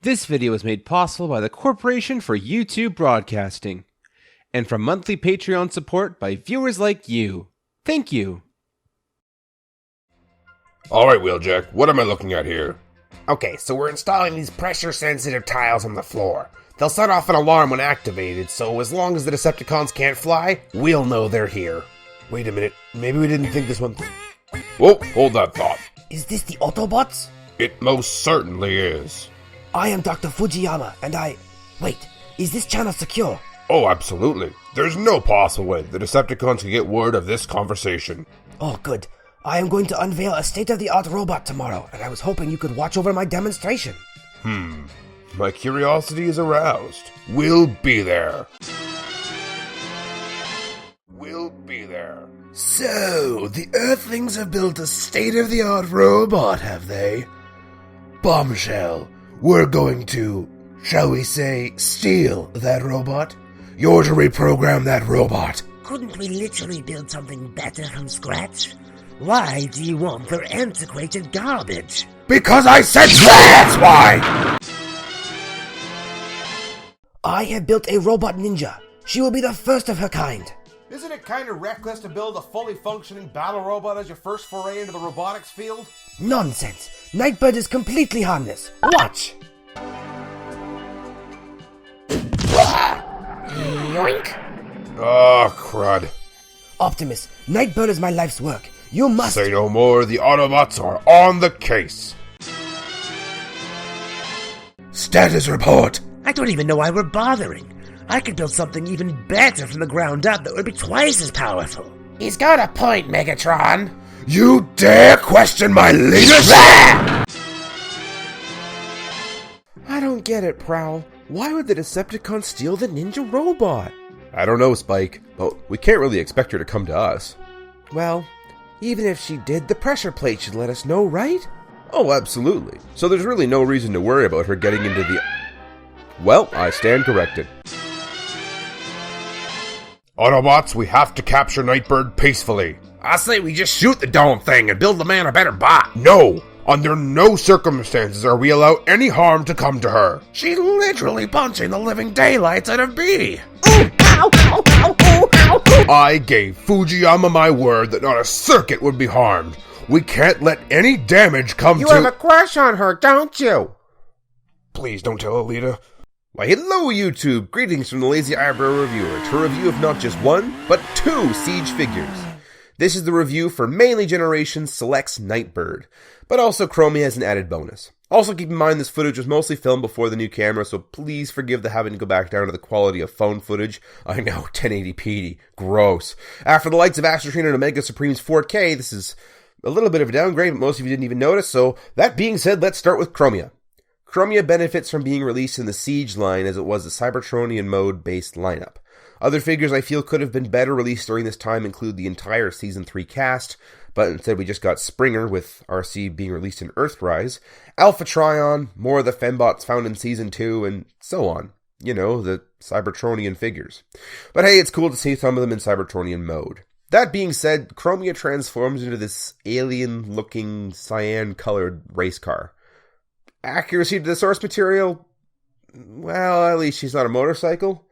This video is made possible by the Corporation for YouTube Broadcasting, and from monthly Patreon support by viewers like you. Thank you. Alright, Wheeljack, what am I looking at here? Okay, so we're installing these pressure-sensitive tiles on the floor. They'll set off an alarm when activated, so as long as the Decepticons can't fly, we'll know they're here. Wait a minute, maybe we didn't think this one through. Whoa, hold that thought. Is this the Autobots? It most certainly is. I am Dr. Fujiyama, and Wait, is this channel secure? Oh, absolutely. There's no possible way the Decepticons can get word of this conversation. Oh, good. I am going to unveil a state-of-the-art robot tomorrow, and I was hoping you could watch over my demonstration. My curiosity is aroused. We'll be there. We'll be there. So, the Earthlings have built a state-of-the-art robot, have they? Bombshell, we're going to, shall we say, steal that robot? You're to reprogram that robot. Couldn't we literally build something better from scratch? Why do you want their antiquated garbage? Because I said so, that's why! I have built a robot ninja. She will be the first of her kind. Isn't it kind of reckless to build a fully functioning battle robot as your first foray into the robotics field? Nonsense. Nightbird is completely harmless. Watch! Yoink. Ah, crud. Optimus, Nightbird is my life's work. You must— Say no more, the Autobots are on the case. Status report. I don't even know why we're bothering. I could build something even better from the ground up that would be twice as powerful. He's got a point, Megatron. You dare question my leadership? I don't get it, Prowl. Why would the Decepticons steal the ninja robot? I don't know, Spike, but we can't really expect her to come to us. Well, even if she did, the pressure plate should let us know, right? Oh, absolutely. So there's really no reason to worry about her getting into the— Well, I stand corrected. Autobots, we have to capture Nightbird peacefully. I say we just shoot the dome thing and build the man a better bot. No! Under no circumstances are we allow any harm to come to her. She's literally punching the living daylights out of me. I gave Fujiyama my word that not a circuit would be harmed. We can't let any damage come to— You have a crush on her, don't you? Please don't tell Alita. Why, hello YouTube! Greetings from the Lazy Eyebrow Reviewer to a review of not just one, but two Siege figures. This is the review for Mainly Generation Selects Nightbird, but also Chromia as an added bonus. Also keep in mind this footage was mostly filmed before the new camera, so please forgive the having to go back down to the quality of phone footage. I know, 1080p, gross. After the likes of Astro Trainer and Omega Supreme's 4K, this is a little bit of a downgrade, but most of you didn't even notice, so that being said, let's start with Chromia. Chromia benefits from being released in the Siege line as it was a Cybertronian mode-based lineup. Other figures I feel could have been better released during this time include the entire Season 3 cast, but instead we just got Springer with RC being released in Earthrise, Alpha Trion, more of the Fembots found in Season 2, and so on. You know, the Cybertronian figures. But hey, it's cool to see some of them in Cybertronian mode. That being said, Chromia transforms into this alien-looking cyan-colored race car. Accuracy to the source material? Well, at least she's not a motorcycle.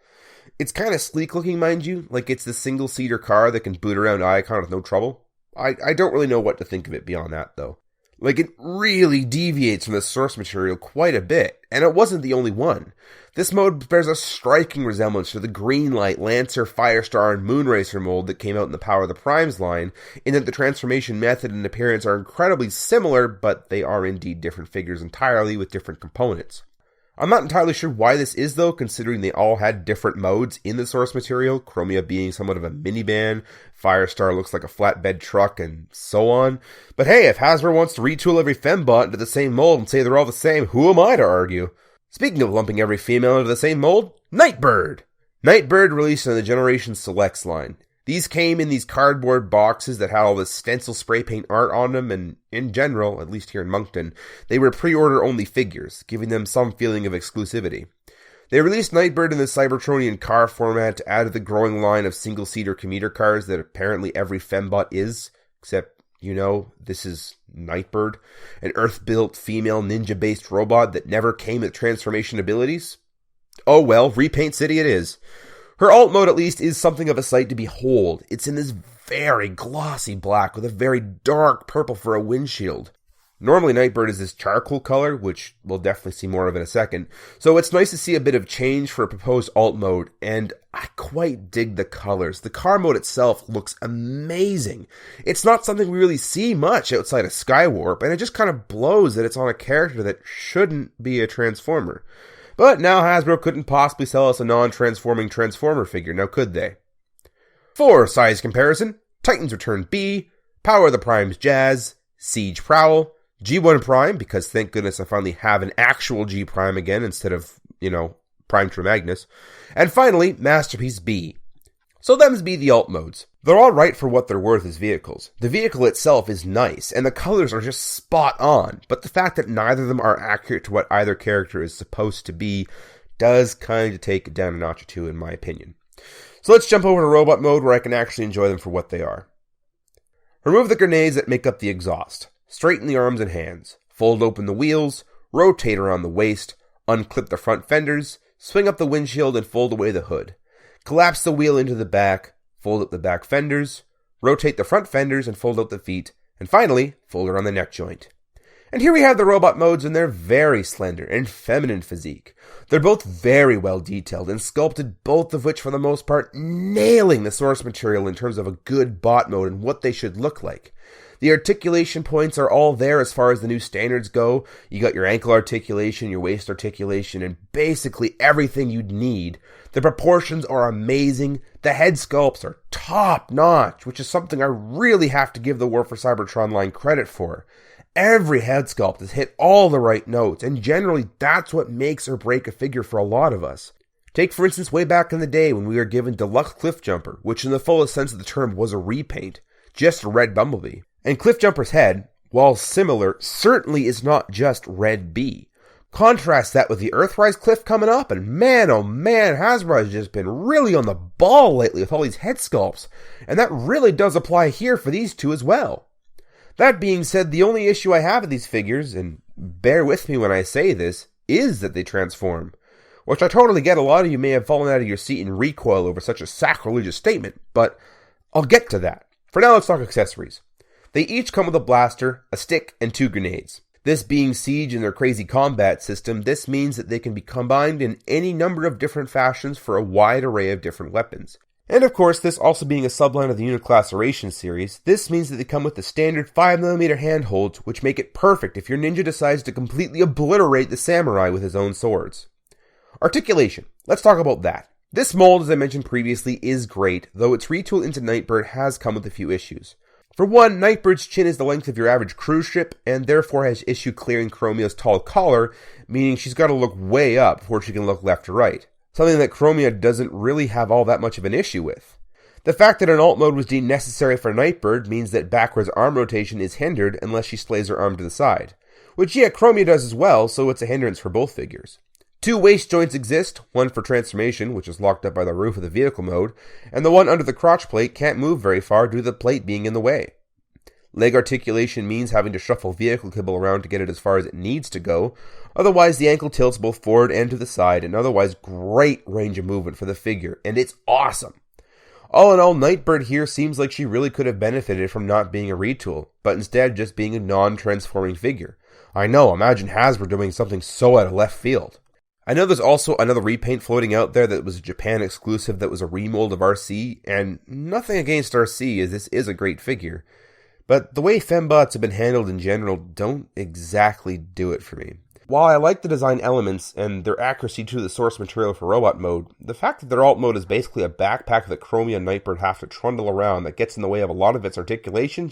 It's kind of sleek looking, mind you, like it's the single-seater car that can boot around Icon with no trouble. I don't really know what to think of it beyond that, though. Like, it really deviates from the source material quite a bit, and it wasn't the only one. This mode bears a striking resemblance to the Greenlight, Lancer, Firestar, and Moonracer mold that came out in the Power of the Primes line, in that the transformation method and appearance are incredibly similar, but they are indeed different figures entirely with different components. I'm not entirely sure why this is though, considering they all had different modes in the source material, Chromia being somewhat of a minivan, Firestar looks like a flatbed truck, and so on. But hey, if Hasbro wants to retool every fembot into the same mold and say they're all the same, who am I to argue? Speaking of lumping every female into the same mold, Nightbird! Nightbird released in the Generation Selects line. These came in these cardboard boxes that had all this stencil spray paint art on them, and in general, at least here in Moncton, they were pre-order only figures, giving them some feeling of exclusivity. They released Nightbird in the Cybertronian car format to add to the growing line of single-seater commuter cars that apparently every fembot is, except You know, this is Nightbird, an Earth-built female ninja-based robot that never came with transformation abilities. Oh well, Repaint City it is. Her alt mode at least is something of a sight to behold. It's in this very glossy black with a very dark purple for a windshield. Normally Nightbird is this charcoal color, which we'll definitely see more of in a second, so it's nice to see a bit of change for a proposed alt mode, and I quite dig the colors. The car mode itself looks amazing. It's not something we really see much outside of Skywarp, and it just kind of blows that it's on a character that shouldn't be a Transformer. But now Hasbro couldn't possibly sell us a non-transforming Transformer figure, now could they? For size comparison, Titans Return B, Power of the Primes Jazz, Siege Prowl, G1 Prime, because thank goodness I finally have an actual G Prime again instead of, Prime Trimagnus, and finally, Masterpiece B. So them's be the alt modes. They're alright for what they're worth as vehicles. The vehicle itself is nice, and the colors are just spot on, but the fact that neither of them are accurate to what either character is supposed to be does kind of take it down a notch or two in my opinion. So let's jump over to robot mode where I can actually enjoy them for what they are. Remove the grenades that make up the exhaust. Straighten the arms and hands. Fold open the wheels. Rotate around the waist. Unclip the front fenders. Swing up the windshield and fold away the hood. Collapse the wheel into the back. Fold up the back fenders. Rotate the front fenders and fold out the feet. And finally, fold around the neck joint. And here we have the robot modes in their very slender and feminine physique. They're both very well detailed and sculpted, both of which for the most part nailing the source material in terms of a good bot mode and what they should look like. The articulation points are all there as far as the new standards go. You got your ankle articulation, your waist articulation, and basically everything you'd need. The proportions are amazing. The head sculpts are top notch, which is something I really have to give the War for Cybertron line credit for. Every head sculpt has hit all the right notes, and generally that's what makes or break a figure for a lot of us. Take for instance way back in the day when we were given Deluxe Cliffjumper, which in the fullest sense of the term was a repaint, just a red Bumblebee. And Cliffjumper's head, while similar, certainly is not just Red B. Contrast that with the Earthrise Cliff coming up, and man oh man, Hasbro has just been really on the ball lately with all these head sculpts, and that really does apply here for these two as well. That being said, the only issue I have with these figures, and bear with me when I say this, is that they transform. Which I totally get, a lot of you may have fallen out of your seat in recoil over such a sacrilegious statement, but I'll get to that. For now, let's talk accessories. They each come with a blaster, a stick, and 2 grenades. This being Siege and their crazy combat system, this means that they can be combined in any number of different fashions for a wide array of different weapons. And of course, this also being a subline of the Uniclaceration series, this means that they come with the standard 5mm handholds, which make it perfect if your ninja decides to completely obliterate the samurai with his own swords. Articulation. Let's talk about that. This mold, as I mentioned previously, is great, though its retool into Nightbird has come with a few issues. For one, Nightbird's chin is the length of your average cruise ship, and therefore has issue clearing Chromia's tall collar, meaning she's got to look way up before she can look left or right. Something that Chromia doesn't really have all that much of an issue with. The fact that an alt mode was deemed necessary for Nightbird means that backwards arm rotation is hindered unless she slays her arm to the side. Which Chromia does as well, so it's a hindrance for both figures. 2 waist joints exist, one for transformation, which is locked up by the roof of the vehicle mode, and the one under the crotch plate can't move very far due to the plate being in the way. Leg articulation means having to shuffle vehicle kibble around to get it as far as it needs to go, otherwise the ankle tilts both forward and to the side, and otherwise great range of movement for the figure, and it's awesome. All in all, Nightbird here seems like she really could have benefited from not being a retool, but instead just being a non-transforming figure. I know, imagine Hasbro doing something so out of left field. I know there's also another repaint floating out there that was a Japan exclusive that was a remold of RC, and nothing against RC as this is a great figure. But the way fembots have been handled in general don't exactly do it for me. While I like the design elements and their accuracy to the source material for robot mode, the fact that their alt mode is basically a backpack that Chromia and Nightbird have to trundle around that gets in the way of a lot of its articulation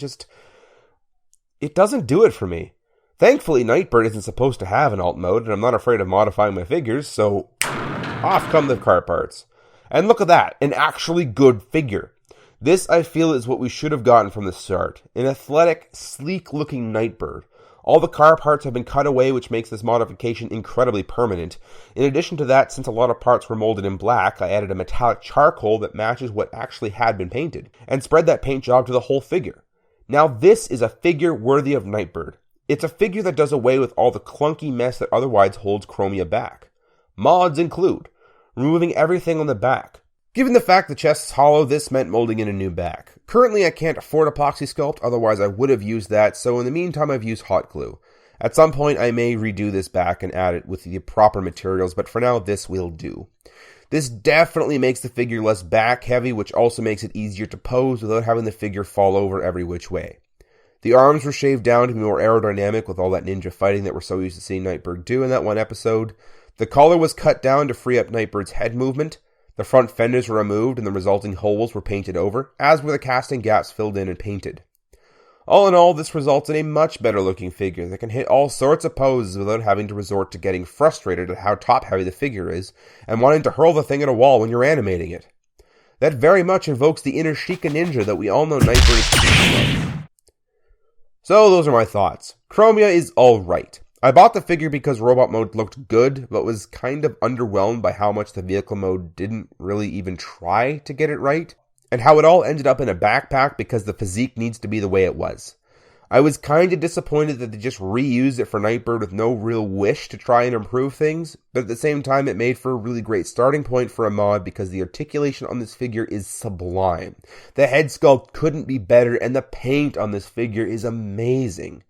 it doesn't do it for me. Thankfully, Nightbird isn't supposed to have an alt mode, and I'm not afraid of modifying my figures, so off come the car parts. And look at that, an actually good figure. This, I feel, is what we should have gotten from the start. An athletic, sleek-looking Nightbird. All the car parts have been cut away, which makes this modification incredibly permanent. In addition to that, since a lot of parts were molded in black, I added a metallic charcoal that matches what actually had been painted, and spread that paint job to the whole figure. Now this is a figure worthy of Nightbird. It's a figure that does away with all the clunky mess that otherwise holds Chromia back. Mods include removing everything on the back. Given the fact the chest is hollow, this meant molding in a new back. Currently I can't afford epoxy sculpt, otherwise I would have used that, so in the meantime I've used hot glue. At some point I may redo this back and add it with the proper materials, but for now this will do. This definitely makes the figure less back heavy, which also makes it easier to pose without having the figure fall over every which way. The arms were shaved down to be more aerodynamic with all that ninja fighting that we're so used to seeing Nightbird do in that one episode. The collar was cut down to free up Nightbird's head movement. The front fenders were removed and the resulting holes were painted over, as were the casting gaps filled in and painted. All in all, this results in a much better looking figure that can hit all sorts of poses without having to resort to getting frustrated at how top heavy the figure is and wanting to hurl the thing at a wall when you're animating it. That very much invokes the inner Sheikah ninja that we all know Nightbird is capable of. So those are my thoughts. Chromia is alright. I bought the figure because robot mode looked good, but was kind of underwhelmed by how much the vehicle mode didn't really even try to get it right, and how it all ended up in a backpack because the physique needs to be the way it was. I was kind of disappointed that they just reused it for Nightbird with no real wish to try and improve things, but at the same time it made for a really great starting point for a mod because the articulation on this figure is sublime. The head sculpt couldn't be better, and the paint on this figure is amazing.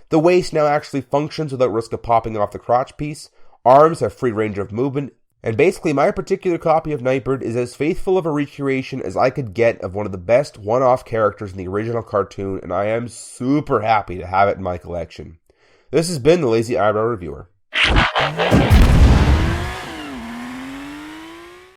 The waist now actually functions without risk of popping off the crotch piece, arms have free range of movement, and basically my particular copy of Nightbird is as faithful of a recreation as I could get of one of the best one-off characters in the original cartoon, and I am super happy to have it in my collection. This has been the Lazy Eyebrow Reviewer.